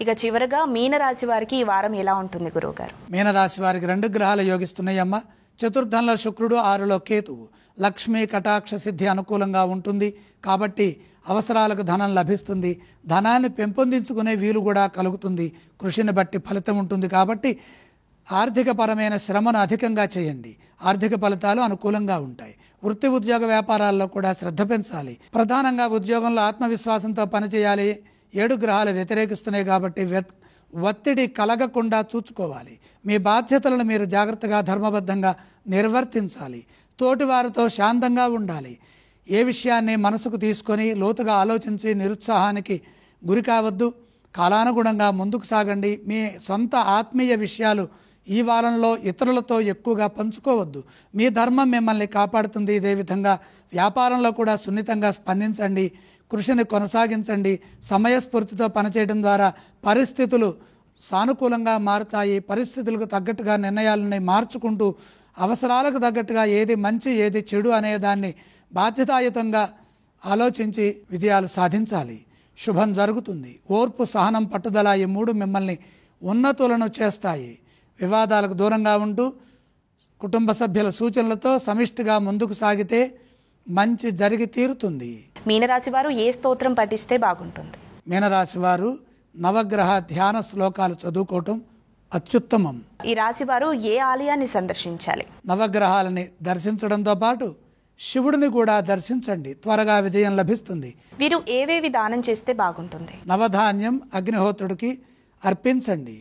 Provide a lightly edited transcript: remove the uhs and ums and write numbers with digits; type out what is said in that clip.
ఇక చివరగా మీనరాశి వారికి ఈ వారం ఎలా ఉంటుంది గురువుగారు? మీనరాశి వారికి 2 గ్రహాలు యోగిస్తున్నాయమ్మ. చతుర్థంలో శుక్రుడు, 6లో కేతువు. లక్ష్మీ కటాక్ష సిద్ధి అనుకూలంగా ఉంటుంది కాబట్టి అవసరాలకు ధనం లభిస్తుంది. ధనాన్ని పెంపొందించుకునే వీలు కూడా కలుగుతుంది. కృషిని బట్టి ఫలితం ఉంటుంది కాబట్టి ఆర్థికపరమైన శ్రమను అధికంగా చేయండి. ఆర్థిక ఫలితాలు అనుకూలంగా ఉంటాయి. వృత్తి ఉద్యోగ వ్యాపారాల్లో కూడా శ్రద్ధ పెంచాలి. ప్రధానంగా ఉద్యోగంలో ఆత్మవిశ్వాసంతో పనిచేయాలి. 7 గ్రహాలు వ్యతిరేకిస్తున్నాయి కాబట్టి ఒత్తిడి కలగకుండా చూసుకోవాలి. మీ బాధ్యతలను మీరు జాగ్రత్తగా ధర్మబద్ధంగా నిర్వర్తించాలి. తోటివారితో శాంతంగా ఉండాలి. ఏ విషయాన్ని మనసుకు తీసుకొని లోతుగా ఆలోచించి నిరుత్సాహానికి గురి కావద్దు. కాలానుగుణంగా ముందుకు సాగండి. మీ సొంత ఆత్మీయ విషయాలు ఈ వారంలో ఇతరులతో ఎక్కువగా పంచుకోవద్దు. మీ ధర్మం మిమ్మల్ని కాపాడుతుంది. ఇదే విధంగా వ్యాపారంలో కూడా సున్నితంగా స్పందించండి. కృషిని కొనసాగించండి. సమయస్ఫూర్తితో పనిచేయడం ద్వారా పరిస్థితులు సానుకూలంగా మారుతాయి. పరిస్థితులకు తగ్గట్టుగా నిర్ణయాలని మార్చుకుంటూ అవసరాలకు తగ్గట్టుగా ఏది మంచి ఏది చెడు అనేదాన్ని బాధ్యతాయుతంగా ఆలోచించి విజయాలు సాధించాలి. శుభం జరుగుతుంది. ఓర్పు, సహనం, పట్టుదల ఈ 3 మిమ్మల్ని ఉన్నతులను చేస్తాయి. వివాదాలకు దూరంగా ఉంటూ కుటుంబ సభ్యుల సూచనలతో సమిష్టిగా ముందుకు సాగితే మంచి జరిగి తీరుతుంది. మీనరాశి వారు ఏ స్తోత్రం పఠిస్తే బాగుంటుంది? మీనరాశి వారు నవగ్రహ ధ్యాన శ్లోకాలు చదువుకోవటం అత్యుత్తమం. ఈ రాశి వారు ఏ ఆలయాన్ని సందర్శించాలి? నవగ్రహాలని దర్శించడంతో పాటు శివుడిని కూడా దర్శించండి. త్వరగా విజయం లభిస్తుంది. వీరు ఏవేవి దానం చేస్తే బాగుంటుంది? నవధాన్యం అగ్నిహోత్రుడికి అర్పించండి.